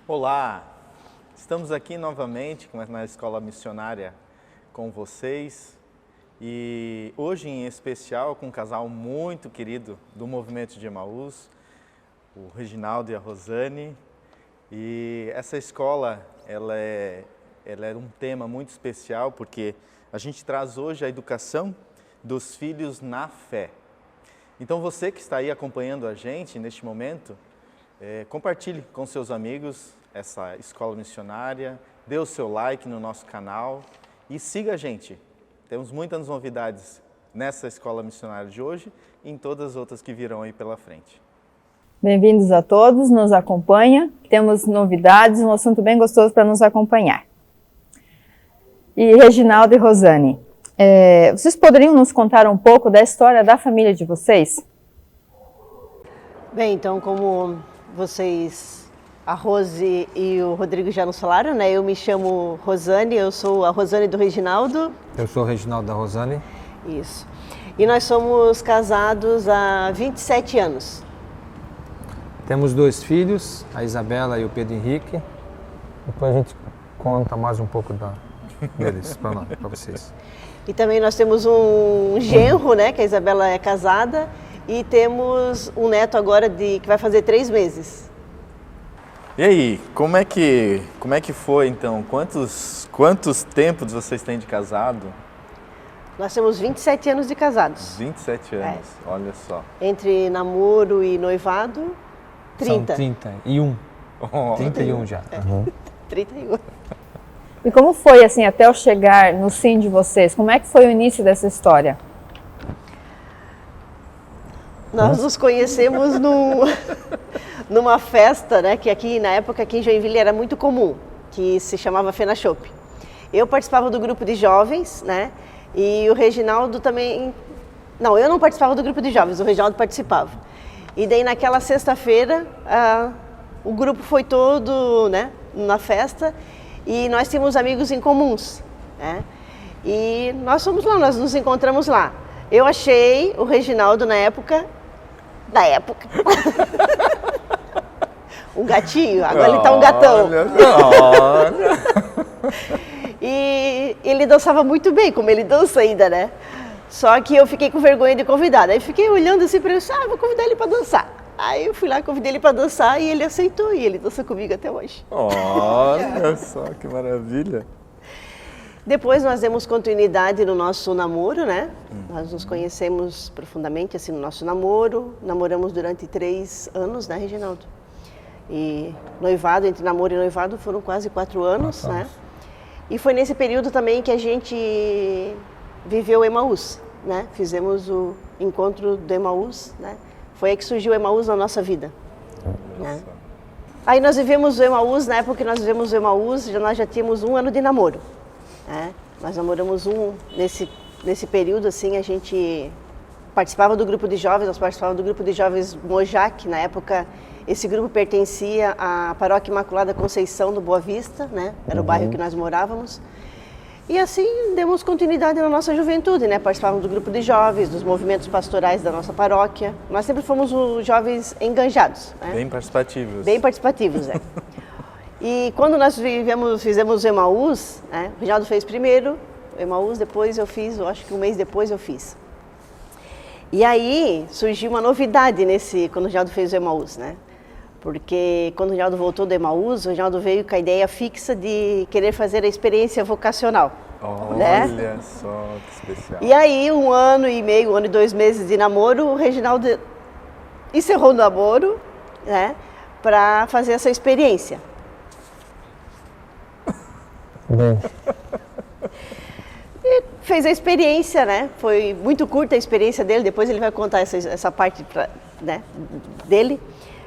Olá, estamos aqui novamente na Escola Missionária com vocês e hoje em especial com um casal muito querido do Movimento de Emaús, o Reginaldo e a Rosane. E essa escola ela é um tema muito especial porque a gente traz hoje a educação dos filhos na fé. Então você que está aí acompanhando a gente neste momento, compartilhe com seus amigos essa escola missionária, dê o seu like no nosso canal e siga a gente. Temos muitas novidades nessa escola missionária de hoje e em todas as outras que virão aí pela frente. Bem-vindos a todos, nos acompanha. Temos novidades, um assunto bem gostoso para nos acompanhar. E Reginaldo e Rosane, vocês poderiam nos contar um pouco da história da família de vocês? Bem, então, como vocês, a Rose e o Rodrigo já nos falaram, né? Eu me chamo Rosane, eu sou a Rosane do Reginaldo. Eu sou o Reginaldo da Rosane. Isso. E nós somos casados há 27 anos. Temos 2 filhos, a Isabela e o Pedro Henrique. Depois a gente conta mais um pouco deles para vocês. E também nós temos um genro, né? Que a Isabela é casada. E temos um neto agora que vai fazer 3 meses. E aí, como é que foi então? Quantos tempos vocês têm de casado? Nós temos 27 anos de casados. 27 anos, olha só. Entre namoro e noivado, 30. São 31. Oh, 31 já. 31. E como foi assim até eu chegar no sim de vocês? Como é que foi o início dessa história? Nós nos conhecemos numa festa, né, que aqui na época aqui em Joinville era muito comum, que se chamava Fena Chopp. Eu participava do grupo de jovens, né, e o Reginaldo também... Não, eu não participava do grupo de jovens, o Reginaldo participava. E daí naquela sexta-feira, o grupo foi todo, né, na festa e nós tínhamos amigos em comuns, né, e nós fomos lá, nós nos encontramos lá. Eu achei o Reginaldo na época... um gatinho, agora ele tá um gatão. Olha. E ele dançava muito bem, como ele dança ainda, né? Só que eu fiquei com vergonha de convidar. Aí fiquei olhando assim para ele, vou convidar ele para dançar. Aí eu fui lá, convidei ele para dançar e ele aceitou. E ele dança comigo até hoje. Olha só que maravilha. Depois nós demos continuidade no nosso namoro, né? Nós nos conhecemos profundamente assim no nosso namoro. Namoramos durante 3 anos, né, Reginaldo? E noivado, entre namoro e noivado foram quase 4 anos, né? E foi nesse período também que a gente viveu o Emaús, né? Fizemos o encontro do Emaús, né? Foi aí que surgiu o Emaús na nossa vida, né? Aí nós vivemos o Emaús, na época que nós vivemos o Emaús, nós já tínhamos 1 ano de namoro. Nós namoramos nesse período, assim, a gente participava do grupo de jovens, nós participávamos do grupo de jovens Mojac, na época esse grupo pertencia à Paróquia Imaculada Conceição do Boa Vista, né? Era o bairro que nós morávamos. E assim, demos continuidade na nossa juventude, né? Participávamos do grupo de jovens, dos movimentos pastorais da nossa paróquia. Nós sempre fomos os jovens enganjados, né? Bem participativos. Bem participativos, é. E quando nós fizemos o Emaús, né, o Reginaldo fez primeiro o Emaús, depois eu fiz, eu acho que 1 mês depois eu fiz. E aí surgiu uma novidade quando o Reginaldo fez o Emaús, né? Porque quando o Reginaldo voltou do Emaús, o Reginaldo veio com a ideia fixa de querer fazer a experiência vocacional. Olha só, que especial. E aí 1 ano e meio, 1 ano e 2 meses de namoro, o Reginaldo encerrou o namoro, né, para fazer essa experiência. Bem. E fez a experiência, né? Foi muito curta a experiência dele, depois ele vai contar essa parte né, dele,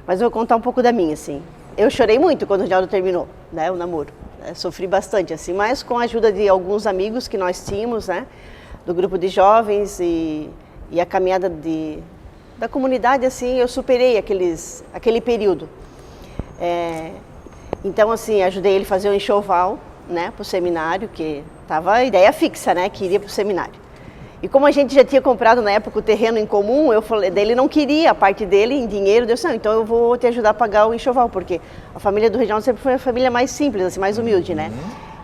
mas eu vou contar um pouco da minha, assim. Eu chorei muito quando o Reginaldo terminou, né, o namoro. Sofri bastante, assim, mas com a ajuda de alguns amigos que nós tínhamos, né, do grupo de jovens e a caminhada da comunidade, assim, eu superei aquele período. Então, assim, ajudei ele a fazer um enxoval, né, para o seminário, que estava a ideia fixa, né, que iria para o seminário. E como a gente já tinha comprado na época o terreno em comum, eu falei, daí ele não queria a parte dele em dinheiro, eu disse, não, então eu vou te ajudar a pagar o enxoval, porque a família do Reginaldo sempre foi uma família mais simples, assim, mais humilde, né?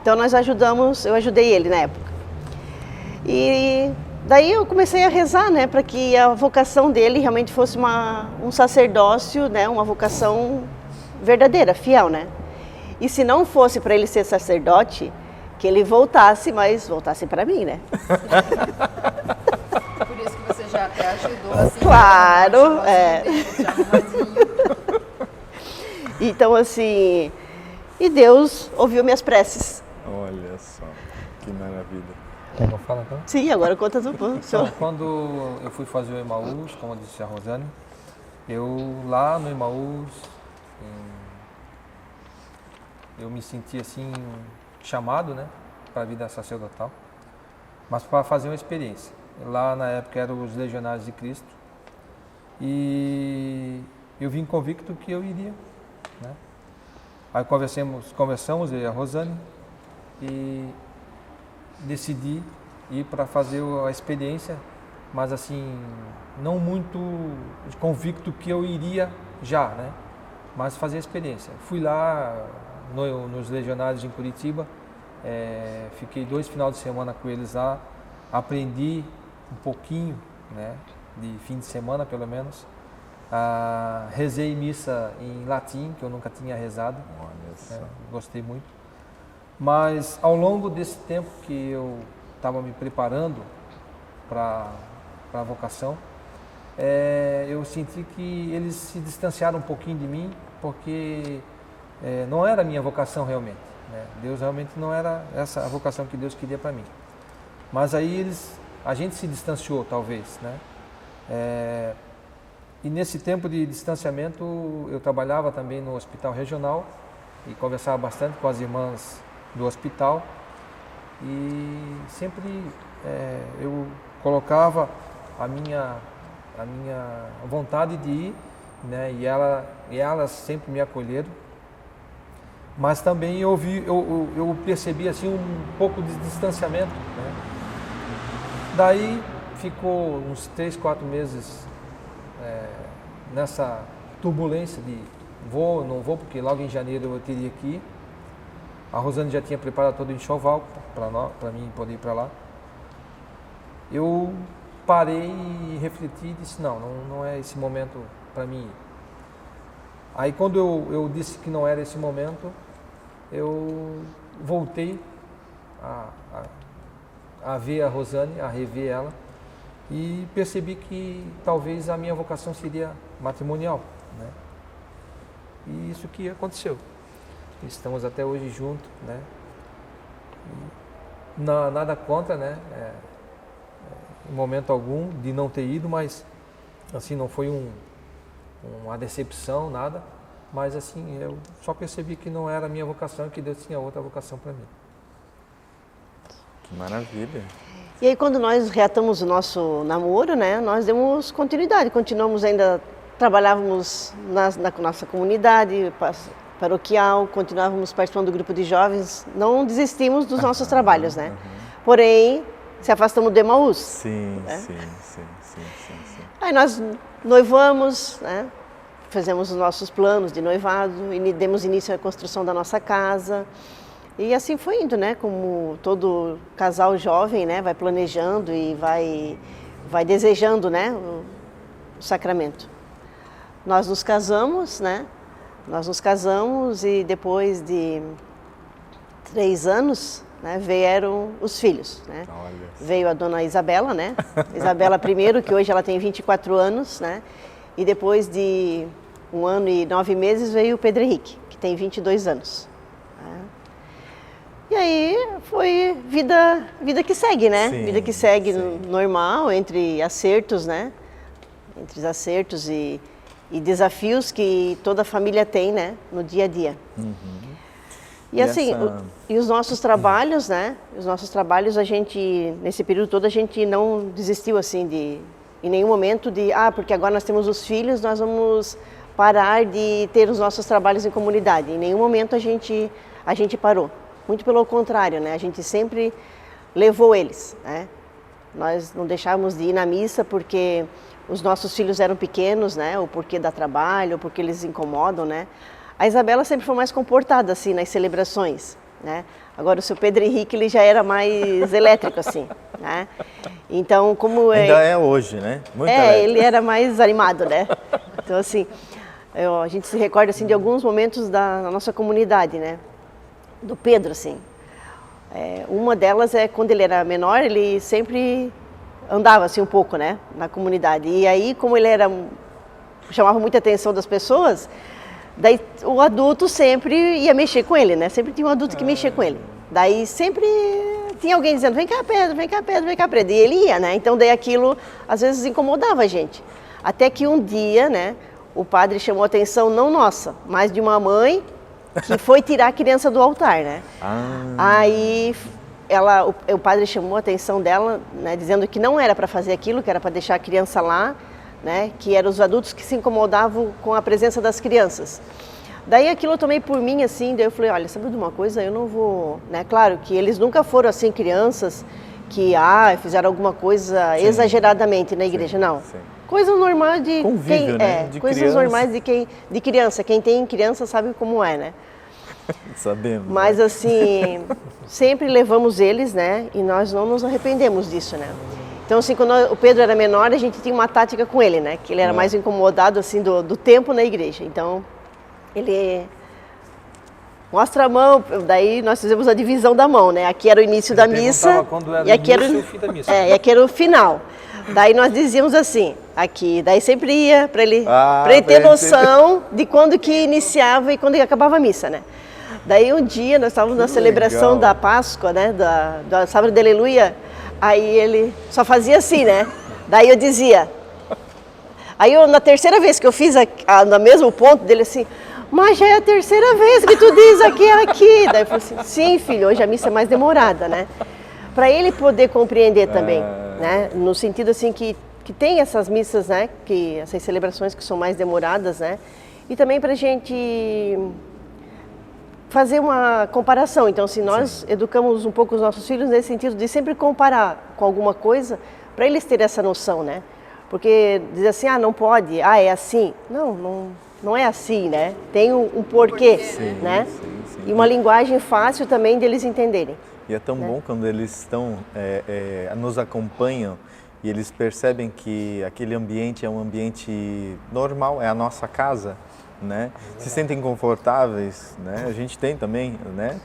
Então nós ajudamos, eu ajudei ele na época. E daí eu comecei a rezar, né, para que a vocação dele realmente fosse um sacerdócio, né, uma vocação verdadeira, fiel, né? E se não fosse para ele ser sacerdote, que ele voltasse, mas voltasse para mim, né? Por isso que você já até ajudou, assim. Claro, é. Então, assim, e Deus ouviu minhas preces. Olha só, que maravilha. Quer que eu fale agora? Sim, agora conta do Então, quando eu fui fazer o Emaús, como disse a Rosane, eu lá no Emaús, eu me senti assim, chamado, né, para a vida sacerdotal, mas para fazer uma experiência. Lá na época eram os Legionários de Cristo e eu vim convicto que eu iria, né. Aí conversamos, eu e a Rosane, e decidi ir para fazer a experiência, mas assim, não muito convicto que eu iria já, né? Mas fazer a experiência. Fui lá nos Legionários em Curitiba, fiquei 2 finais de semana com eles lá, aprendi um pouquinho, né? De fim de semana pelo menos. Rezei missa em latim, que eu nunca tinha rezado. Olha só. Gostei muito. Mas ao longo desse tempo que eu estava me preparando para a vocação, eu senti que eles se distanciaram um pouquinho de mim, porque não era a minha vocação realmente, né? Deus realmente não era essa a vocação que Deus queria para mim. Mas aí a gente se distanciou, talvez, né? E nesse tempo de distanciamento, eu trabalhava também no hospital regional e conversava bastante com as irmãs do hospital, e sempre eu colocava a minha vontade de ir, né? E elas sempre me acolheram, mas também eu percebi assim um pouco de distanciamento, né? Daí ficou uns 3, 4 meses nessa turbulência de vou, não vou, porque logo em janeiro eu teria que ir. A Rosane já tinha preparado todo o enxoval para mim poder ir para lá. Eu parei e refleti e disse, não é esse momento para mim ir. Aí quando eu disse que não era esse momento, eu voltei a ver a Rosane, a rever ela, e percebi que talvez a minha vocação seria matrimonial, né? E isso que aconteceu. Estamos até hoje juntos, né? Nada contra, né? Em momento algum de não ter ido, mas assim não foi uma decepção, nada. Mas assim, eu só percebi que não era a minha vocação e que Deus tinha outra vocação para mim. Que maravilha. E aí quando nós reatamos o nosso namoro, né, nós demos continuidade, continuamos ainda, trabalhávamos na nossa comunidade paroquial, continuávamos participando do grupo de jovens, não desistimos dos nossos trabalhos, né? Porém, se afastamos do Emaús. Sim, né? sim. Aí nós noivamos, né? Fizemos os nossos planos de noivado, e demos início à construção da nossa casa. E assim foi indo, né? Como todo casal jovem, né? Vai planejando e vai desejando, né? O sacramento. Nós nos casamos, né? Nós nos casamos e depois de 3 anos, né, vieram os filhos, né? Veio a dona Isabela, né? Isabela primeiro, que hoje ela tem 24 anos, né? E depois de 1 ano e 9 meses veio o Pedro Henrique, que tem 22 anos. Né? E aí foi vida que segue, né? Sim, vida que segue sim. Normal, entre acertos, né? Entre acertos e desafios que toda família tem, né? No dia a dia. E assim, e os nossos trabalhos, né? Os nossos trabalhos, a gente, nesse período todo, a gente não desistiu, assim, em nenhum momento porque agora nós temos os filhos, nós vamos parar de ter os nossos trabalhos em comunidade. Em nenhum momento a gente parou. Muito pelo contrário, né? A gente sempre levou eles, né? Nós não deixávamos de ir na missa porque os nossos filhos eram pequenos, né? Ou porque dá trabalho, ou porque eles incomodam, né? A Isabela sempre foi mais comportada, assim, nas celebrações, né? Agora, o seu Pedro Henrique, ele já era mais elétrico, assim, né? Então, como... Ainda é hoje, né? Muito elétrico. Ele era mais animado, né? Então, assim, a gente se recorda, assim, de alguns momentos da nossa comunidade, né? Do Pedro, assim. Uma delas é quando ele era menor, ele sempre andava, assim, um pouco, né? Na comunidade. E aí, como ele chamava muita atenção das pessoas... Daí o adulto sempre ia mexer com ele, né? Sempre tinha um adulto que mexia com ele. Daí sempre tinha alguém dizendo, vem cá, Pedro, vem cá, Pedro, vem cá, Pedro. E ele ia, né? Então daí aquilo às vezes incomodava a gente. Até que um dia, né, o padre chamou a atenção, não nossa, mas de uma mãe que foi tirar a criança do altar, né? Aí o padre chamou a atenção dela, né, dizendo que não era para fazer aquilo, que era para deixar a criança lá, né, que eram os adultos que se incomodavam com a presença das crianças. Daí aquilo eu tomei por mim, assim, daí eu falei, olha, sabe de uma coisa, eu não vou... Né? Claro que eles nunca foram, assim, crianças que, fizeram alguma coisa exageradamente na igreja, não. Sim. Coisa normal de... Convívio, né? De coisas criança. normais de criança. Quem tem criança sabe como é, né? Sabemos. Mas, né? assim, sempre levamos eles, né, e nós não nos arrependemos disso, né? Então, assim, quando o Pedro era menor, a gente tinha uma tática com ele, né? Que ele era mais incomodado, assim, do tempo na igreja. Então, ele mostra a mão, daí nós fizemos a divisão da mão, né? Aqui era o início da missa e aqui era o fim da missa. E aqui era o final. Daí nós dizíamos assim, aqui, daí sempre ia para ele ter noção de quando que iniciava e quando que acabava a missa, né? Daí um dia nós estávamos na celebração da Páscoa, né? Da Sábado de Aleluia. Aí ele só fazia assim, né? Daí eu dizia... Aí na terceira vez que eu fiz no mesmo ponto dele assim... Mas já é a terceira vez que tu diz aqui. Daí eu falei assim... Sim, filho, hoje a missa é mais demorada, né? Para ele poder compreender também, né? No sentido assim que tem essas missas, né? Essas celebrações que são mais demoradas, né? E também para a gente... fazer uma comparação. Então, se nós educamos um pouco os nossos filhos nesse sentido de sempre comparar com alguma coisa, para eles terem essa noção, né? Porque dizer assim, não pode, é assim. Não é assim, né? Tem um porquê, né? Sim. E uma linguagem fácil também deles entenderem. E é tão bom quando eles nos acompanham e eles percebem que aquele ambiente é um ambiente normal, é a nossa casa. Né? Se sentem confortáveis, né? A gente tem também, né?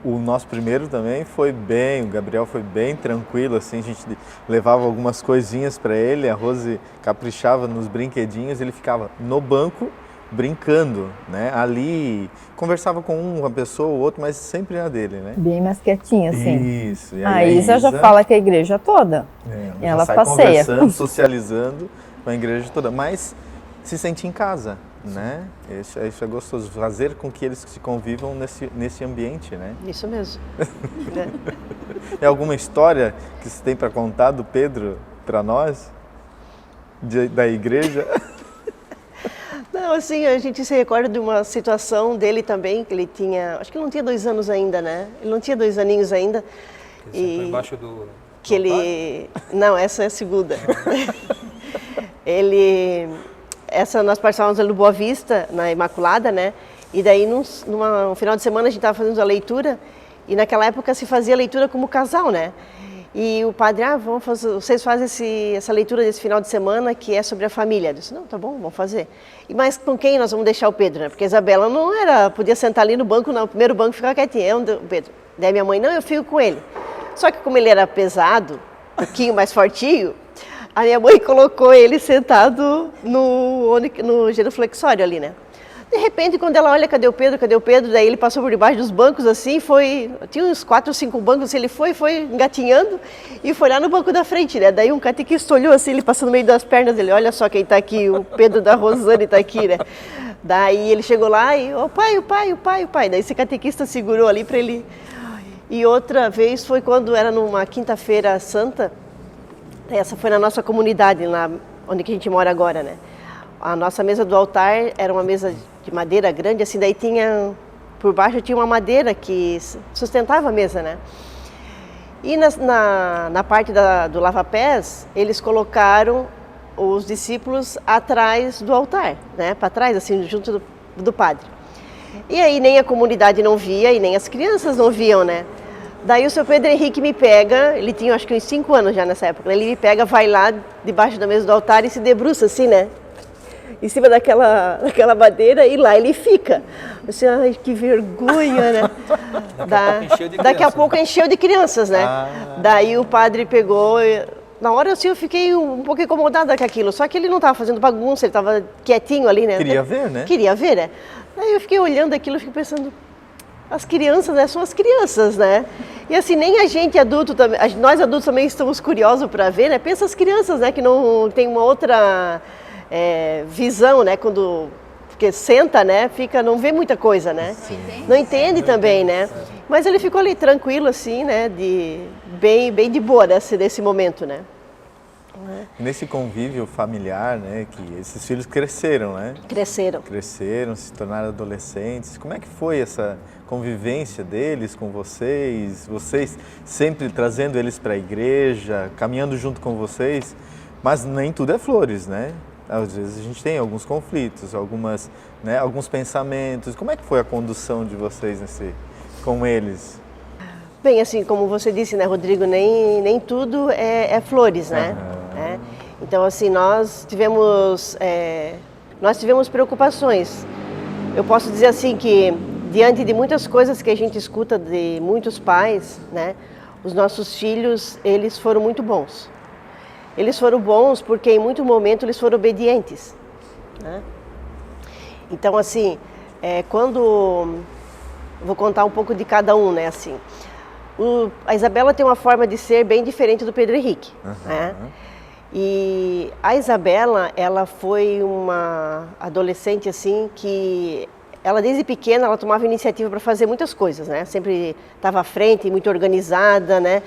O nosso primeiro também foi bem, o Gabriel foi bem tranquilo, assim, a gente levava algumas coisinhas para ele, a Rose caprichava nos brinquedinhos, ele ficava no banco brincando, né? Ali conversava com uma pessoa ou outra, mas sempre na dele, né? Bem mais quietinha, assim. Isso. E a Isa já fala que a igreja toda. Ela sai passeia. Conversando, socializando com a igreja toda, mas se sente em casa. Né? Isso é gostoso, fazer com que eles se convivam nesse ambiente, né? Isso mesmo. É alguma história que você tem para contar do Pedro para nós? Da igreja? Não, assim, a gente se recorda de uma situação dele também, que ele tinha, acho que ele não tinha 2 anos ainda, né? Ele não tinha 2 aninhos ainda. Ele foi embaixo do... Que ele... Não, essa é a segunda. Nós participávamos ali do Boa Vista, na Imaculada, né? E daí, no final de semana, a gente estava fazendo a leitura, e naquela época se fazia leitura como casal, né? E o padre, vocês fazem essa leitura desse final de semana que é sobre a família. Eu disse, não, tá bom, vamos fazer. Mas com quem nós vamos deixar o Pedro, né? Porque a Isabela podia sentar ali no banco, no primeiro banco e ficar quietinha. O Pedro. Daí minha mãe, não, eu fico com ele. Só que como ele era pesado, um pouquinho mais fortinho, a minha mãe colocou ele sentado no genuflexório ali, né? De repente, quando ela olha, cadê o Pedro? Daí ele passou por debaixo dos bancos, assim, tinha uns 4 ou 5 bancos, assim, ele foi engatinhando e foi lá no banco da frente, né? Daí um catequista olhou, assim, ele passou no meio das pernas dele, olha só quem tá aqui, o Pedro da Rosane tá aqui, né? Daí ele chegou lá e, o pai. Daí esse catequista segurou ali para ele. E outra vez foi quando era numa quinta-feira santa, essa foi na nossa comunidade, lá onde que a gente mora agora, né? A nossa mesa do altar era uma mesa de madeira grande, assim, daí por baixo tinha uma madeira que sustentava a mesa, né? E na parte do lava-pés, eles colocaram os discípulos atrás do altar, né? Para trás, assim, junto do padre. E aí nem a comunidade não via e nem as crianças não viam, né? Daí o seu Pedro Henrique me pega, ele tinha acho que uns 5 anos já nessa época, ele me pega, vai lá debaixo da mesa do altar e se debruça assim, né? Em cima daquela madeira e lá ele fica. Assim, ai, que vergonha, né? Daqui a pouco encheu de crianças, né? Daí o padre pegou, na hora assim eu fiquei um pouco incomodada com aquilo, só que ele não estava fazendo bagunça, ele estava quietinho ali, né? Queria ver, né? Queria ver, né? Daí eu fiquei olhando aquilo e fiquei pensando, as crianças, né, são as crianças, né? E assim, nem a gente adulto, nós adultos também estamos curiosos para ver, né? Pensa as crianças, né, que não tem uma outra visão, né? Porque senta, né, não vê muita coisa, né? Não entende também, né? Mas ele ficou ali tranquilo, assim, né? Bem de boa nesse momento, né? Nesse convívio familiar, né, que esses filhos cresceram, né? Cresceram, se tornaram adolescentes. Como é que foi essa convivência deles com vocês? Vocês sempre trazendo eles para a igreja, caminhando junto com vocês, mas nem tudo é flores, né? Às vezes a gente tem alguns conflitos, alguns pensamentos. Como é que foi a condução de vocês com eles? Bem, assim, como você disse, né, Rodrigo, nem tudo é flores, né? Então, assim, nós tivemos preocupações. Eu posso dizer assim que, diante de muitas coisas que a gente escuta de muitos pais, né, os nossos filhos, eles foram muito bons. Eles foram bons porque, em muito momento, eles foram obedientes, né? Então, assim, vou contar um pouco de cada um, né, assim. A Isabela tem uma forma de ser bem diferente do Pedro Henrique, né? E a Isabela, ela foi uma adolescente assim que ela desde pequena ela tomava iniciativa para fazer muitas coisas, né? Sempre estava à frente, muito organizada, né?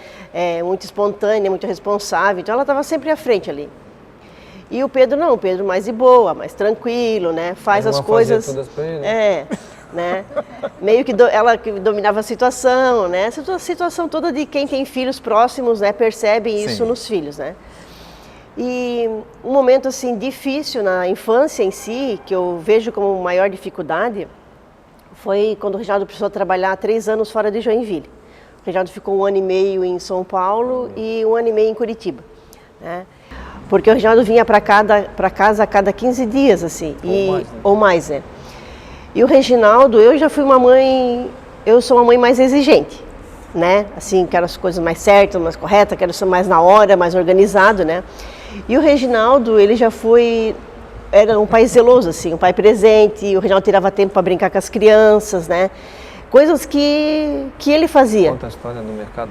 Muito espontânea, muito responsável. Então ela estava sempre à frente ali. E o Pedro não, o Pedro mais de boa, mais tranquilo, né? Faz as coisas. Todas pra ele. Né? Meio que ela que dominava a situação, né? A situação toda de quem tem filhos próximos, né? Percebe isso nos filhos, né? E um momento assim difícil na infância em si, que eu vejo como maior dificuldade, foi quando o Reginaldo precisou trabalhar 3 anos fora de Joinville. O Reginaldo ficou 1 ano e meio em São Paulo e 1 ano e meio em Curitiba, né? Porque o Reginaldo vinha para casa a cada 15 dias, assim, ou mais, né? E o Reginaldo, eu sou uma mãe mais exigente, né? Assim, quero as coisas mais certas, mais corretas, quero ser mais na hora, mais organizado, né? E o Reginaldo, ele era um pai zeloso, assim, um pai presente, o Reginaldo tirava tempo para brincar com as crianças, né? Coisas que ele fazia. Conta a história no mercado.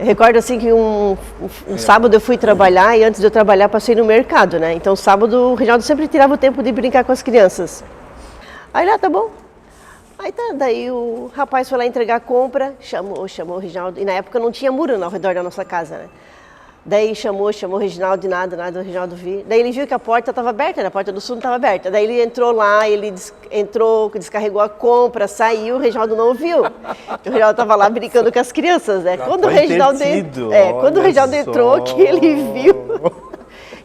Recordo assim que um sábado eu fui trabalhar e antes de eu trabalhar passei no mercado, né? Então sábado o Reginaldo sempre tirava o tempo de brincar com as crianças. Aí lá, tá bom. Aí tá, daí o rapaz foi lá entregar a compra, chamou o Reginaldo, e na época não tinha muro ao redor da nossa casa, né? Daí chamou o Reginaldo, de nada, o Reginaldo viu. Daí ele viu que a porta estava aberta, né? A porta do sul não estava aberta. Daí ele entrou lá, descarregou a compra, saiu, o Reginaldo não viu. O Reginaldo estava lá brincando com as crianças, né? Quando o Reginaldo entrou, que ele viu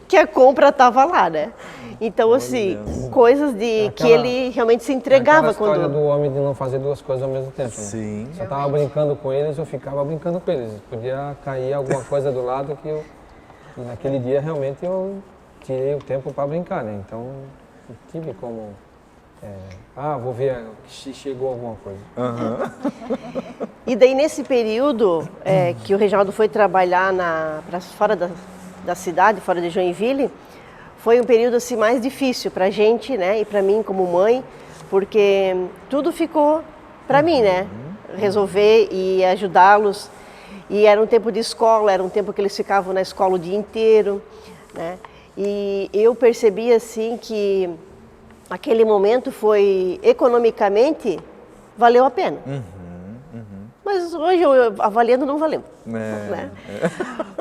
que a compra estava lá, né? Então, assim, coisas que ele realmente se entregava quando... A história do homem de não fazer 2 coisas ao mesmo tempo. Sim. Né? Eu estava brincando com eles, eu ficava brincando com eles. Podia cair alguma coisa do lado que naquele dia, realmente, eu tirei o tempo para brincar, né? Então, não tive como... vou ver se chegou alguma coisa. E daí, nesse período que o Reginaldo foi trabalhar fora da cidade, fora de Joinville, foi um período assim, mais difícil para a gente, né, e para mim como mãe, porque tudo ficou para mim, né, resolver e ajudá-los. E era um tempo de escola, era um tempo que eles ficavam na escola o dia inteiro, né, e eu percebi assim que aquele momento foi, economicamente, valeu a pena. Mas hoje, avaliando, não valeu. Né?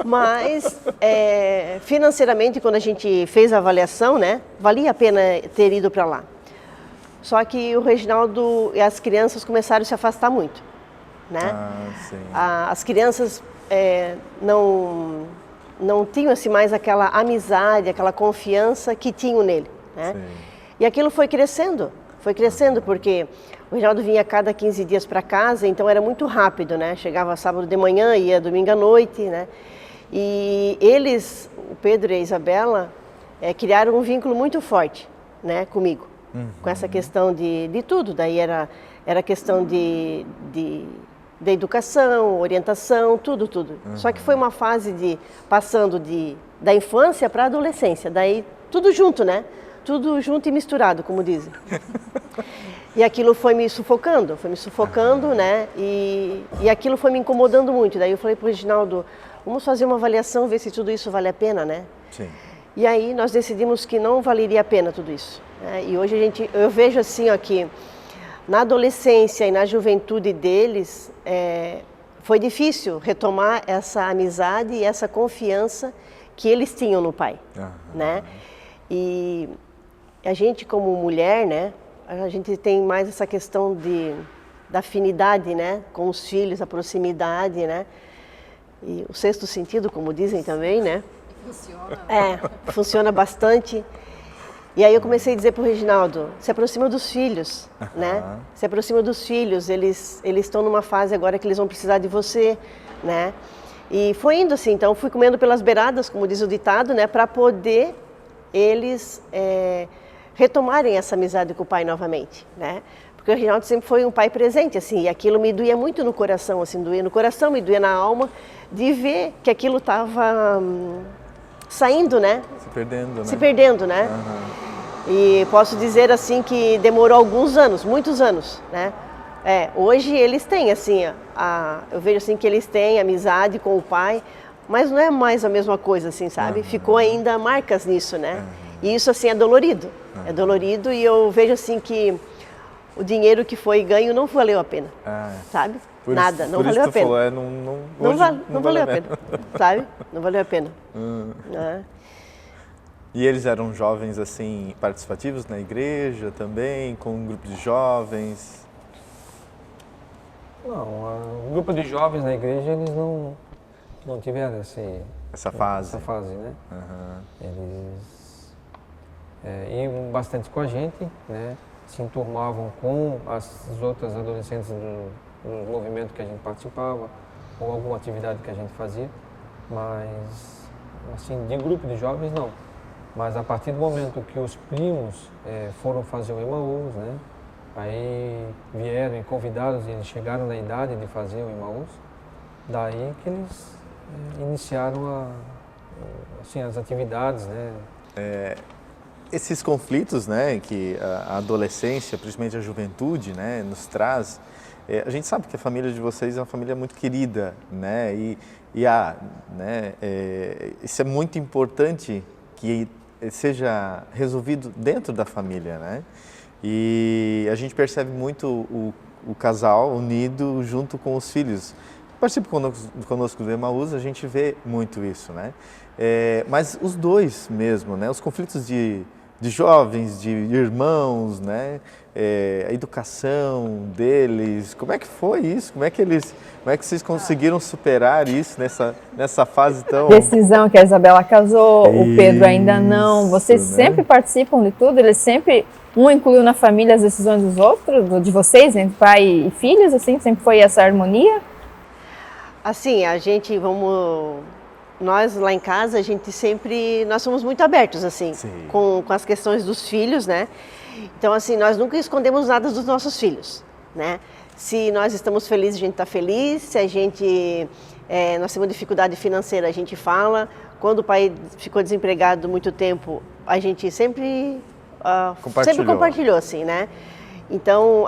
Mas, financeiramente, quando a gente fez a avaliação, né, valia a pena ter ido para lá. Só que o Reginaldo e as crianças começaram a se afastar muito. né? Sim. As crianças não tinham assim mais aquela amizade, aquela confiança que tinham nele, né? Sim. E aquilo foi crescendo porque o Reginaldo vinha a cada 15 dias para casa, então era muito rápido, né? Chegava sábado de manhã, ia domingo à noite, né? E eles, o Pedro e a Isabela, criaram um vínculo muito forte, né, comigo, com essa questão de tudo. Daí era questão de educação, orientação, tudo. Só que foi uma fase passando da infância para a adolescência, daí tudo junto, né? Tudo junto e misturado, como dizem. E aquilo foi me sufocando, né? E aquilo foi me incomodando muito. Daí eu falei para o Reginaldo, vamos fazer uma avaliação, ver se tudo isso vale a pena, né? Sim. E aí nós decidimos que não valeria a pena tudo isso, né? E hoje eu vejo assim, ó, que na adolescência e na juventude deles, foi difícil retomar essa amizade e essa confiança que eles tinham no pai, né? E a gente como mulher, né, a gente tem mais essa questão da afinidade, né, com os filhos, a proximidade, né? E o sexto sentido, como dizem também, né? Funciona. Funciona bastante. E aí eu comecei a dizer para o Reginaldo, se aproxima dos filhos, né? Se aproxima dos filhos, eles estão numa fase agora que eles vão precisar de você, né? E foi indo assim, então fui comendo pelas beiradas, como diz o ditado, né? Para poder eles retomarem essa amizade com o pai novamente, né? Porque o Reginaldo sempre foi um pai presente, assim, e aquilo me doía muito no coração, assim, doía no coração, me doía na alma, de ver que aquilo estava saindo, né? Se perdendo, né? E posso dizer, assim, que demorou alguns anos, muitos anos, né? Hoje eles têm, assim, eu vejo, assim, que eles têm amizade com o pai, mas não é mais a mesma coisa, assim, sabe? Ficou ainda marcas nisso, né? E isso, assim, é dolorido. É dolorido e eu vejo, assim, que o dinheiro que foi ganho não valeu a pena, sabe? Nada, não valeu a pena. Não valeu a pena, sabe? Não valeu a pena. E eles eram jovens, assim, participativos na igreja também, com um grupo de jovens? Não, o grupo de jovens na igreja, eles não tiveram essa fase, né? Eles iam bastante com a gente, né? Se enturmavam com as outras adolescentes do movimento que a gente participava, ou alguma atividade que a gente fazia, mas, assim, de grupo de jovens, não. Mas a partir do momento que os primos foram fazer o Emaús, né? Aí vieram e convidados e eles chegaram na idade de fazer o Emaús, daí que eles iniciaram as atividades, né? Esses conflitos, né, que a adolescência, principalmente a juventude, né, nos traz, a gente sabe que a família de vocês é uma família muito querida, né, isso é muito importante que seja resolvido dentro da família, né, e a gente percebe muito o casal unido junto com os filhos. Participa conosco do Emaús, a gente vê muito isso, né? Mas os dois mesmo, né? Os conflitos de jovens, de irmãos, né? A educação deles, como é que foi isso? Como é que vocês conseguiram superar isso nessa fase tão... Decisão que a Isabela casou, o Pedro ainda não. Vocês sempre participam de tudo? Eles sempre... Um incluiu na família as decisões dos outros, de vocês, entre pai e filhos, assim? Sempre foi essa harmonia? Assim, nós lá em casa, nós somos muito abertos, assim, com as questões dos filhos, né? Então, assim, nós nunca escondemos nada dos nossos filhos, né? Se nós estamos felizes, a gente está feliz. Se nós temos dificuldade financeira, a gente fala. Quando o pai ficou desempregado muito tempo, a gente sempre compartilhou, assim, né? Então,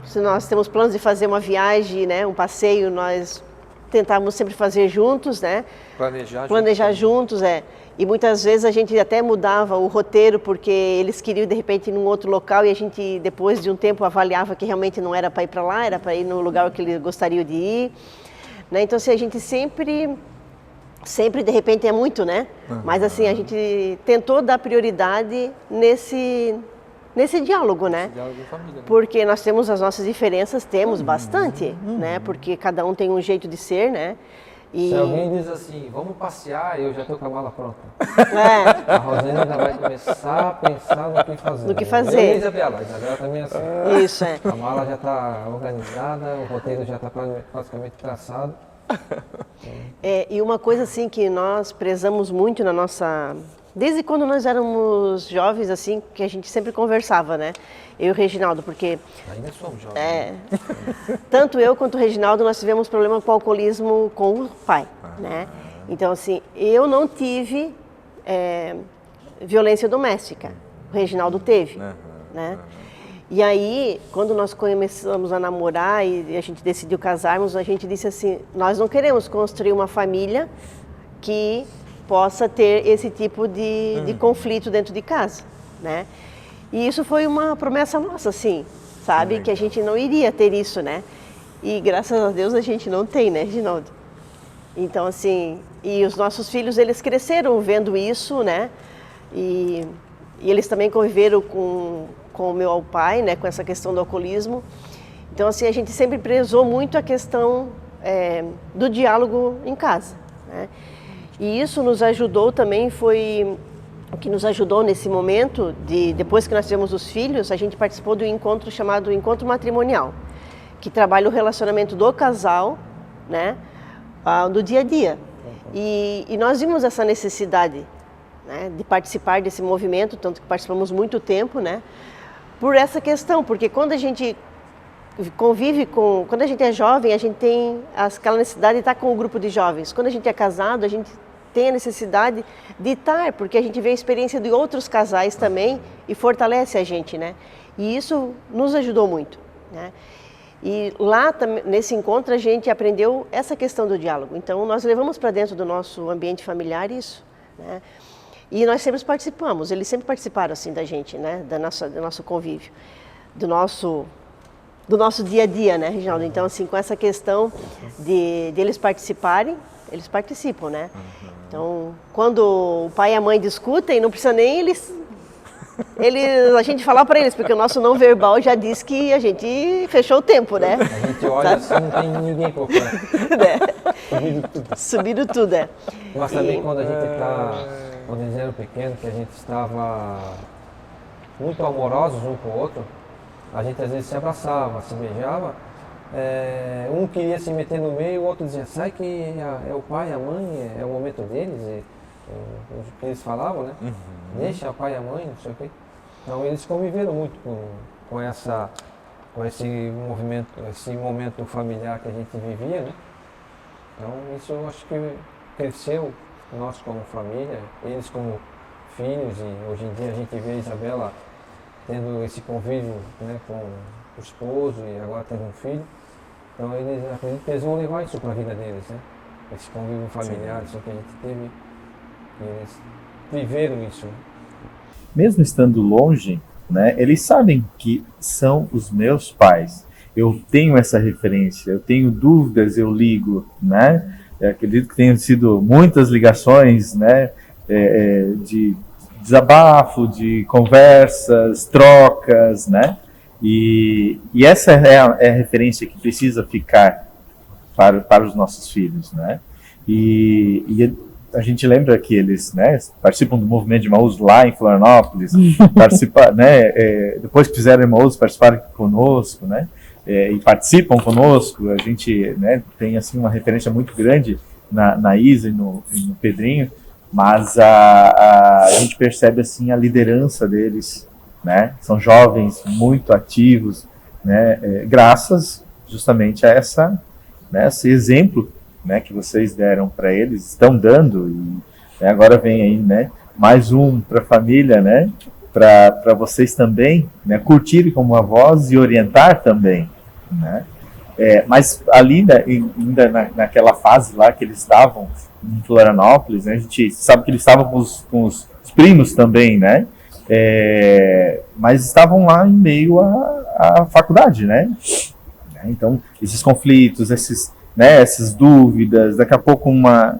se nós temos planos de fazer uma viagem, né, um passeio, nós tentávamos sempre fazer juntos, né? Planejar juntos, E muitas vezes a gente até mudava o roteiro porque eles queriam de repente ir num outro local e a gente depois de um tempo avaliava que realmente não era para ir para lá, era para ir no lugar que eles gostariam de ir, né? Então, assim, a gente sempre de repente é muito, né? Mas assim, a gente tentou dar prioridade nesse diálogo, né? Diálogo de família, né? Porque nós temos as nossas diferenças, temos bastante, né? Porque cada um tem um jeito de ser, né? E... Se alguém diz assim, vamos passear, eu já estou com a mala pronta. É, A Rosane ainda vai começar a pensar no que fazer. No que fazer. E a Isabela também é assim. isso, é. A mala já está organizada, o roteiro já está praticamente traçado. E uma coisa assim que nós prezamos muito na nossa... Desde quando nós éramos jovens, assim, que a gente sempre conversava, né? Eu e o Reginaldo, porque... Ainda somos jovens. Tanto eu quanto o Reginaldo, nós tivemos problema com o alcoolismo com o pai, né? Então, assim, eu não tive violência doméstica. O Reginaldo teve, né? E aí, quando nós começamos a namorar e a gente decidiu casarmos, a gente disse assim, nós não queremos construir uma família que possa ter esse tipo de conflito dentro de casa, né? E isso foi uma promessa nossa, assim, sabe? Que a gente não iria ter isso, né? E graças a Deus a gente não tem, né, Reginaldo? Então, assim, e os nossos filhos, eles cresceram vendo isso, né? E eles também conviveram com o meu pai, né, com essa questão do alcoolismo. Então, assim, a gente sempre prezou muito a questão do diálogo em casa, né? E isso nos ajudou também, foi o que nos ajudou nesse momento, depois que nós tivemos os filhos, a gente participou de um encontro chamado Encontro Matrimonial, que trabalha o relacionamento do casal, né, do dia a dia. E nós vimos essa necessidade, né, de participar desse movimento, tanto que participamos muito tempo, né, por essa questão, porque quando a gente convive quando a gente é jovem, a gente tem aquela necessidade de estar com o grupo de jovens. Quando a gente é casado, a gente tem a necessidade de estar, porque a gente vê a experiência de outros casais também e fortalece a gente, né? E isso nos ajudou muito, né? E lá, nesse encontro, a gente aprendeu essa questão do diálogo. Então, nós levamos para dentro do nosso ambiente familiar isso, né? E nós sempre participamos, eles sempre participaram assim da gente, né? Do nosso convívio, do nosso dia a dia, né, Reginaldo? Então, assim, com essa questão de eles participarem, eles participam, né? Então, quando o pai e a mãe discutem, não precisa nem a gente falar para eles, porque o nosso não verbal já diz que a gente fechou o tempo, né? A gente olha assim, não tem ninguém por perto. Subindo tudo. Subindo tudo, é. Mas também quando a gente está, quando eles eram pequenos, que a gente estava muito amorosos um com o outro, a gente às vezes se abraçava, se beijava, um queria se meter no meio, o outro dizia, sai que é o pai, a mãe, é o momento deles, o que eles falavam, né? Deixa o pai e a mãe, não sei o quê. Então eles conviveram muito com esse movimento, esse momento familiar que a gente vivia, né? Então isso eu acho que cresceu nós como família, eles como filhos, e hoje em dia a gente vê a Isabela tendo esse convívio, né, com o esposo e agora tendo um filho. Então eles acreditam que eles vão levar isso para a vida deles, né? Esse convívio familiar, isso que a gente teve, e eles viveram isso. Mesmo estando longe, né, eles sabem que são os meus pais. Eu tenho essa referência, eu tenho dúvidas, eu ligo, né? Eu acredito que tenham sido muitas ligações, né, de desabafo, de conversas, trocas, né? E essa é a referência que precisa ficar para os nossos filhos, né? E a gente lembra que eles, né, participam do movimento de Emaús lá em Florianópolis, né, depois que fizeram Emaús, participaram conosco, né? E participam conosco. A gente, né, tem assim uma referência muito grande na Isa e no Pedrinho, mas a gente percebe assim a liderança deles, né? São jovens muito ativos, né? Graças justamente a esse exemplo, né, que vocês deram para eles, estão dando, e agora vem aí, né, mais um para a família, né, para vocês também, né, curtirem como avós e orientar também, né? Mas ali, né, ainda naquela fase lá que eles estavam em Florianópolis, né, a gente sabe que eles estavam com os primos também, né? Mas estavam lá em meio à faculdade, né? Então, esses conflitos, essas dúvidas, daqui a pouco uma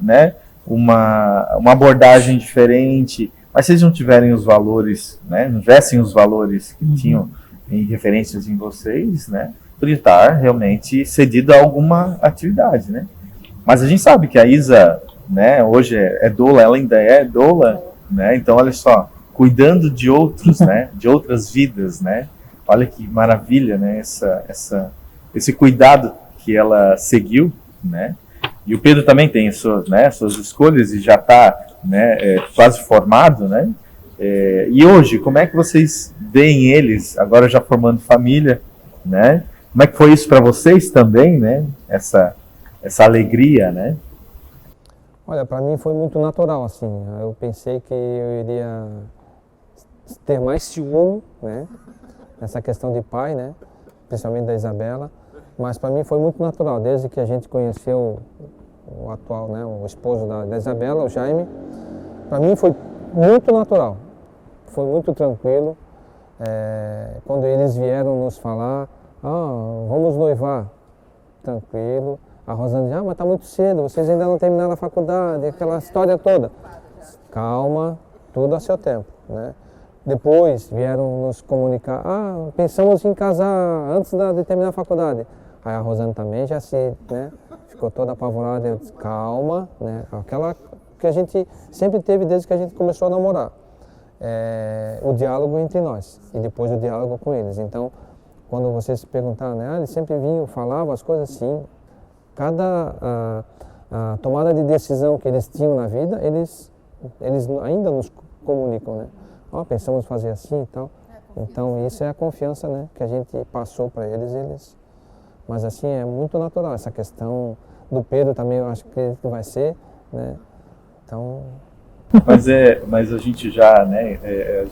abordagem diferente, Mas se eles não tiverem os valores, né, não tivessem os valores que tinham em referências em vocês, né, poderia estar realmente cedido a alguma atividade, né? Mas a gente sabe que a Isa, né, hoje é doula, ela ainda é doula, né? Então olha só, cuidando de outros, né, de outras vidas, né? Olha que maravilha, né, esse cuidado que ela seguiu, né? E o Pedro também tem suas, né, suas escolhas e já está, né, quase formado, né? E hoje, como é que vocês veem eles, agora já formando família, né? Como é que foi isso para vocês também, né? Essa alegria, né? Olha, para mim foi muito natural, assim. Eu pensei que eu iria ter mais ciúme, né? Nessa questão de pai, né? Principalmente da Isabela. Mas para mim foi muito natural, desde que a gente conheceu o atual, né? O esposo da Isabela, o Jaime. Para mim foi muito natural. Foi muito tranquilo. Quando eles vieram nos falar, vamos noivar, tranquilo. A Rosane disse, mas está muito cedo, vocês ainda não terminaram a faculdade, aquela história toda. Calma, tudo a seu tempo, né? Depois vieram nos comunicar, pensamos em casar antes de terminar a faculdade. Aí a Rosane também já né, ficou toda apavorada, eu disse, calma, né? Aquela que a gente sempre teve desde que a gente começou a namorar. O diálogo entre nós e depois o diálogo com eles. Então, quando vocês se perguntaram, né, eles sempre vinham, falavam as coisas assim. Cada a tomada de decisão que eles tinham na vida, eles ainda nos comunicam, né? Pensamos fazer assim e tal. Então, isso é a confiança, né, que a gente passou para eles. Mas assim, é muito natural. Essa questão do Pedro também, eu acho que vai ser, né? Então... Mas a gente já, né,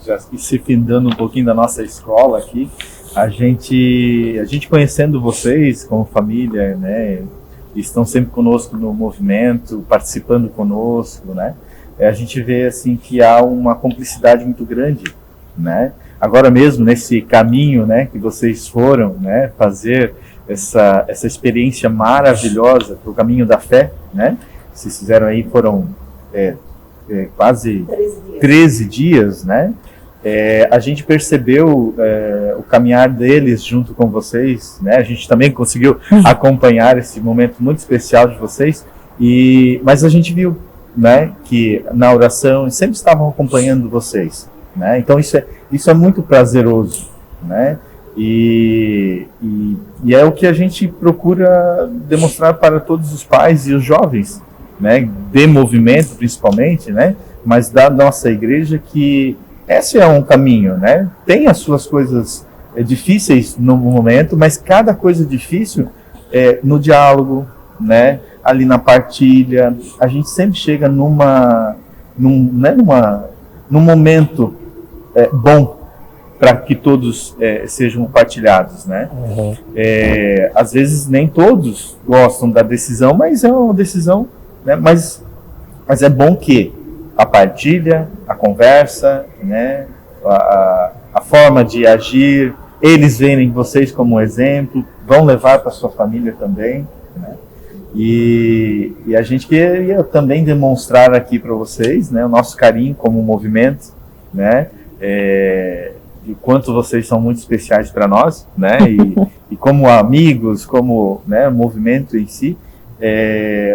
já se findando um pouquinho da nossa escola aqui, a gente conhecendo vocês como família, né, estão sempre conosco no movimento, participando conosco, né, a gente vê assim que há uma cumplicidade muito grande, né, agora mesmo nesse caminho, né, que vocês foram, né, fazer essa experiência maravilhosa para o caminho da fé, né, vocês fizeram aí, foram quase 13 dias, né? A gente percebeu o caminhar deles junto com vocês, né? A gente também conseguiu acompanhar esse momento muito especial de vocês, mas a gente viu, né, que na oração sempre estavam acompanhando vocês, né? Então isso é muito prazeroso, né? E é o que a gente procura demonstrar para todos os pais e os jovens, né, de movimento principalmente, né, mas da nossa igreja, que esse é um caminho, né, tem as suas coisas difíceis no momento, mas cada coisa difícil no diálogo, né, ali na partilha, a gente sempre chega num momento bom para que todos sejam partilhados, né? Uhum. Às vezes nem todos gostam da decisão, mas é uma decisão, né? Mas é bom que a partilha, a conversa, né? A forma de agir, eles verem vocês como exemplo, vão levar para sua família também, né? E a gente queria também demonstrar aqui para vocês, né, o nosso carinho como movimento, né? De quanto vocês são muito especiais para nós, né? E como amigos, como, né, movimento em si.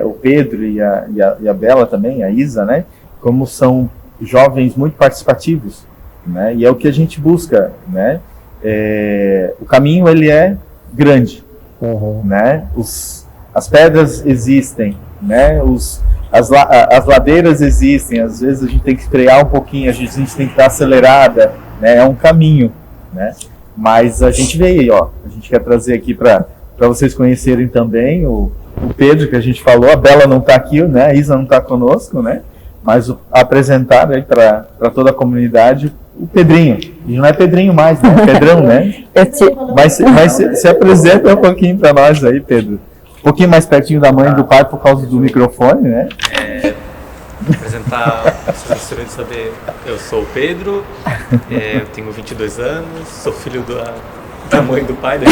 O Pedro e a Bela também, a Isa, né, como são jovens muito participativos, né, e é o que a gente busca, né, o caminho ele é grande, né, as pedras existem, né, as ladeiras existem, às vezes a gente tem que frear um pouquinho, a gente tem que estar acelerada, né, é um caminho, né, mas a gente veio aí, a gente quer trazer aqui para vocês conhecerem também o Pedro, que a gente falou, a Bela não está aqui, né? A Isa não está conosco, né? Mas apresentar aí para toda a comunidade o Pedrinho. E não é Pedrinho mais, né? É Pedrão, né? Mas se apresenta um pouquinho para nós aí, Pedro. Um pouquinho mais pertinho da mãe e do pai por causa do microfone, né? Apresentar vocês saber, eu sou o Pedro, eu tenho 22 anos, sou filho da mãe e do pai, da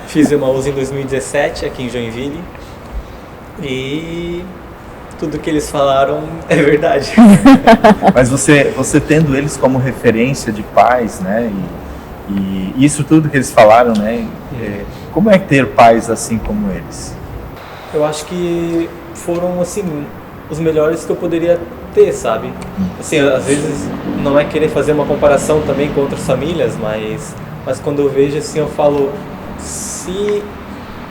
Fiz uma USE em 2017 aqui em Joinville e tudo que eles falaram é verdade. Mas você tendo eles como referência de pais, né? E isso tudo que eles falaram, né? Como é ter pais assim como eles? Eu acho que foram, assim, os melhores que eu poderia ter, sabe? Assim, às vezes não é querer fazer uma comparação também com outras famílias, mas quando eu vejo, assim, eu falo, se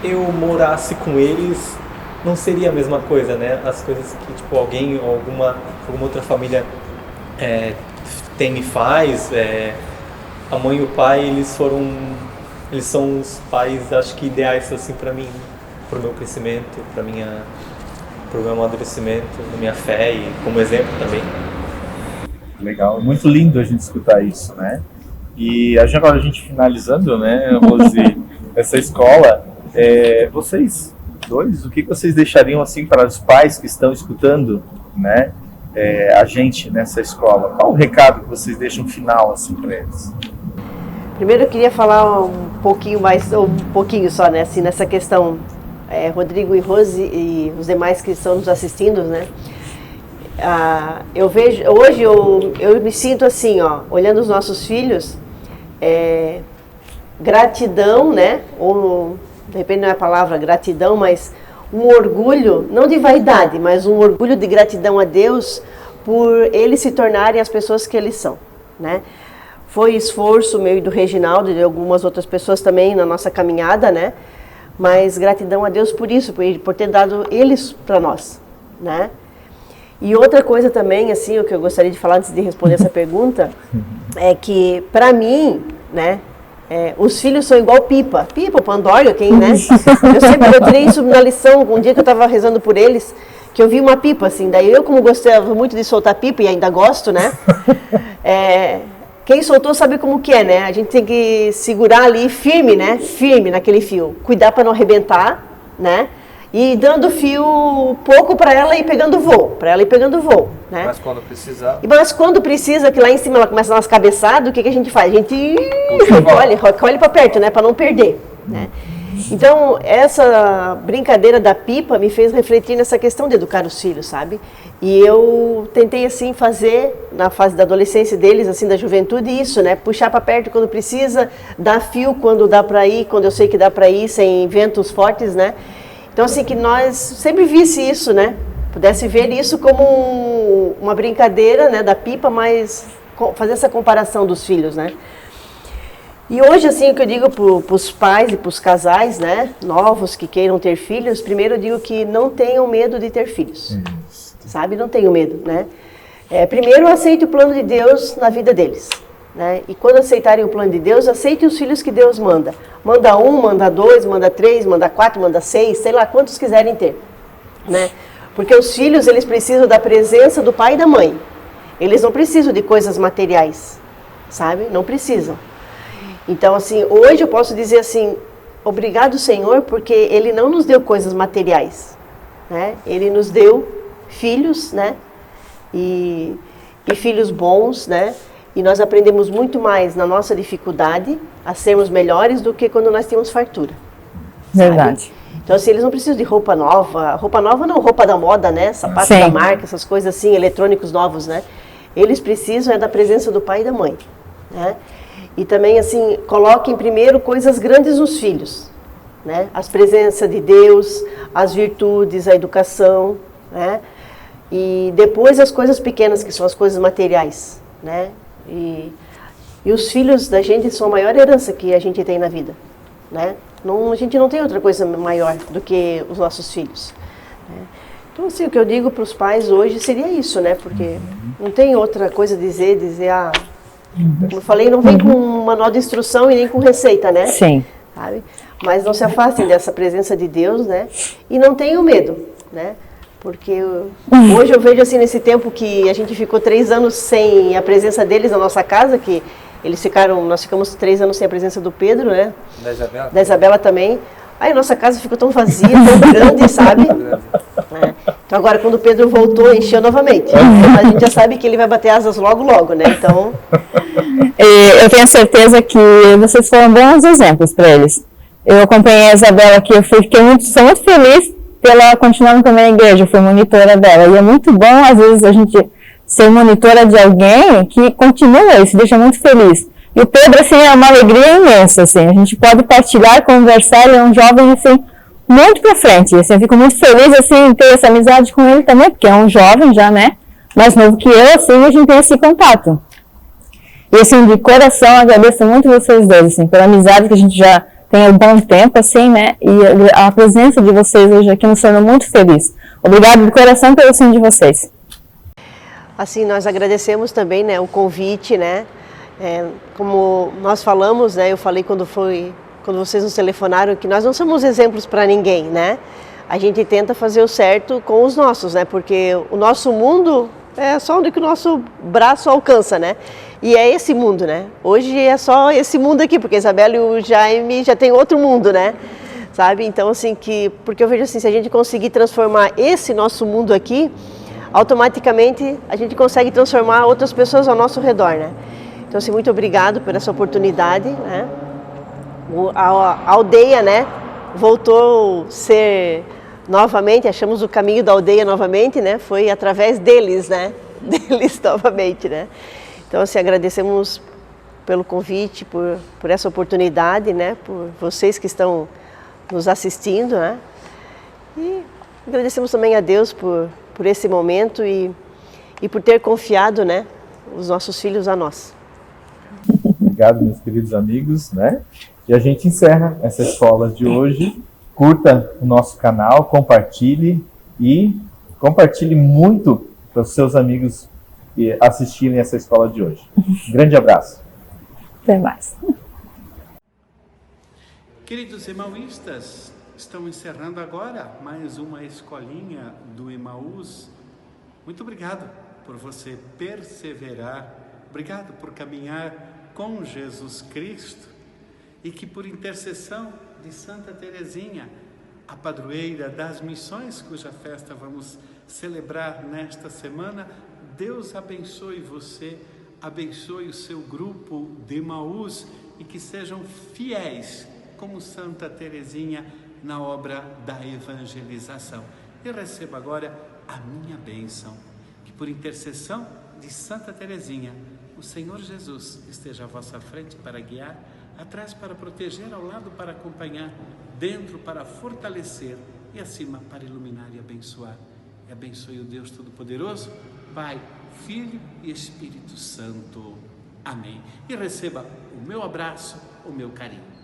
eu morasse com eles, não seria a mesma coisa, né? As coisas que, tipo, alguém ou alguma outra família tem e faz, a mãe e o pai, eles são os pais, acho que ideais, assim, para mim, para o meu crescimento, para o meu amadurecimento, da minha fé e como exemplo também. Legal, muito lindo a gente escutar isso, né? E agora a gente finalizando, né, Rose, essa escola, vocês dois, o que vocês deixariam assim para os pais que estão escutando, né, a gente nessa escola? Qual o recado que vocês deixam final assim para eles? Primeiro eu queria falar um pouquinho só, né, assim, nessa questão, Rodrigo e Rose e os demais que estão nos assistindo, né? Eu vejo, hoje eu me sinto assim, ó, olhando os nossos filhos, gratidão, né? Ou, de repente não é a palavra gratidão, mas um orgulho, não de vaidade, mas um orgulho de gratidão a Deus por eles se tornarem as pessoas que eles são, né? Foi esforço meu e do Reginaldo e de algumas outras pessoas também na nossa caminhada, né? Mas gratidão a Deus por isso, por ter dado eles para nós, né? E outra coisa também, assim, o que eu gostaria de falar antes de responder essa pergunta, é que, para mim, né, os filhos são igual pipa, pandorga, quem, né? Eu tirei isso na lição, um dia que eu estava rezando por eles, que eu vi uma pipa, assim, daí eu, como gostava muito de soltar pipa, e ainda gosto, né? Quem soltou sabe como que é, né? A gente tem que segurar ali firme, né? Firme naquele fio. Cuidar para não arrebentar, né? E dando fio pouco para ela ir pegando voo. Né? Mas quando precisar... Mas quando precisa, que lá em cima ela começa a dar umas cabeçadas, o que a gente faz? A gente recolhe para perto, né? Para não perder, né? Então, essa brincadeira da pipa me fez refletir nessa questão de educar os filhos, sabe? E eu tentei, assim, fazer, na fase da adolescência deles, assim, da juventude, isso, né? Puxar para perto quando precisa, dar fio quando dá para ir, quando eu sei que dá para ir, sem ventos fortes, né? Então, assim, que nós sempre visse isso, né? Pudesse ver isso como uma brincadeira, né, da pipa, mas fazer essa comparação dos filhos, né? E hoje, assim, o que eu digo para os pais e para os casais, né, novos que queiram ter filhos, primeiro eu digo que não tenham medo de ter filhos, sabe? Não tenham medo, né? Primeiro, aceite o plano de Deus na vida deles, né? E quando aceitarem o plano de Deus, aceitem os filhos que Deus manda. Manda 1, manda 2, manda 3, manda 4, manda 6, sei lá quantos quiserem ter, né? Porque os filhos, eles precisam da presença do pai e da mãe. Eles não precisam de coisas materiais, sabe? Não precisam. Então, assim, hoje eu posso dizer assim, obrigado, Senhor, porque Ele não nos deu coisas materiais, né? Ele nos deu filhos, né? E filhos bons, né? E nós aprendemos muito mais na nossa dificuldade a sermos melhores do que quando nós tínhamos fartura. Verdade. Sabe? Então, assim, eles não precisam de roupa nova não, roupa da moda, né? Sapato da marca, essas coisas assim, eletrônicos novos, né? Eles precisam da presença do pai e da mãe, né? E também, assim, coloquem primeiro coisas grandes nos filhos, né? As presenças de Deus, as virtudes, a educação, né? E depois as coisas pequenas, que são as coisas materiais, né? E os filhos da gente são a maior herança que a gente tem na vida, né? A gente não tem outra coisa maior do que os nossos filhos, né? Então, assim, o que eu digo para os pais hoje seria isso, né? Porque não tem outra coisa a dizer, como eu falei, não vem com um manual de instrução e nem com receita, né? Sim. Sabe? Mas não se afastem dessa presença de Deus, né? E não tenham medo, né? Porque hoje eu vejo, assim, nesse tempo que a gente ficou 3 anos sem a presença deles na nossa casa, que nós ficamos 3 anos sem a presença do Pedro, né? Da Isabela também. Aí a nossa casa ficou tão vazia, tão grande, sabe? Então agora quando o Pedro voltou, encheu novamente. Então, a gente já sabe que ele vai bater asas logo, logo, né? Então... Eu tenho certeza que vocês foram bons exemplos para eles. Eu acompanhei a Isabela aqui, sou muito feliz pela continuando também na igreja, fui monitora dela. E é muito bom, às vezes, a gente ser monitora de alguém que continua, isso deixa muito feliz. E o Pedro, assim, é uma alegria imensa, assim, a gente pode partilhar, conversar, ele é um jovem, assim, muito pra frente, assim, eu fico muito feliz, assim, em ter essa amizade com ele também, porque é um jovem já, né, mais novo que eu, assim, a gente tem esse contato. E, assim, de coração, agradeço muito vocês dois, assim, pela amizade que a gente já tem há um bom tempo, assim, né, e a presença de vocês hoje aqui nos tornou muito feliz. Obrigado de coração pelo sim de vocês. Assim, nós agradecemos também, né, o convite, né, como nós falamos, né, eu falei quando vocês nos telefonaram, que nós não somos exemplos para ninguém, né, a gente tenta fazer o certo com os nossos, né, porque o nosso mundo é só onde que o nosso braço alcança, né, e é esse mundo, né, hoje é só esse mundo aqui, porque a Isabela e o Jaime já tem outro mundo, né, sabe, então assim, porque eu vejo assim, se a gente conseguir transformar esse nosso mundo aqui, automaticamente a gente consegue transformar outras pessoas ao nosso redor, né? Então, assim, muito obrigado por essa oportunidade, né? A aldeia, né, voltou a ser novamente, achamos o caminho da aldeia novamente, né? Foi através deles, né? Deles novamente, né? Então, assim, agradecemos pelo convite, por essa oportunidade, né? Por vocês que estão nos assistindo, né? E agradecemos também a Deus por esse momento e por ter confiado, né, os nossos filhos a nós. Obrigado, meus queridos amigos, né? E a gente encerra essa escola de hoje. Curta o nosso canal, compartilhe e compartilhe muito para os seus amigos assistirem essa escola de hoje. Um grande abraço. Até mais. Queridos emauístas, estamos encerrando agora mais uma escolinha do Emaús. Muito obrigado por você perseverar, obrigado por caminhar com Jesus Cristo e que por intercessão de Santa Teresinha, a padroeira das missões, cuja festa vamos celebrar nesta semana, Deus abençoe você, abençoe o seu grupo de Emaús e que sejam fiéis como Santa Teresinha na obra da evangelização. E receba agora a minha bênção, que por intercessão de Santa Teresinha, o Senhor Jesus esteja à vossa frente para guiar, atrás para proteger, ao lado para acompanhar, dentro para fortalecer e acima para iluminar e abençoar. E abençoe o Deus Todo-Poderoso, Pai, Filho e Espírito Santo. Amém. E receba o meu abraço, o meu carinho.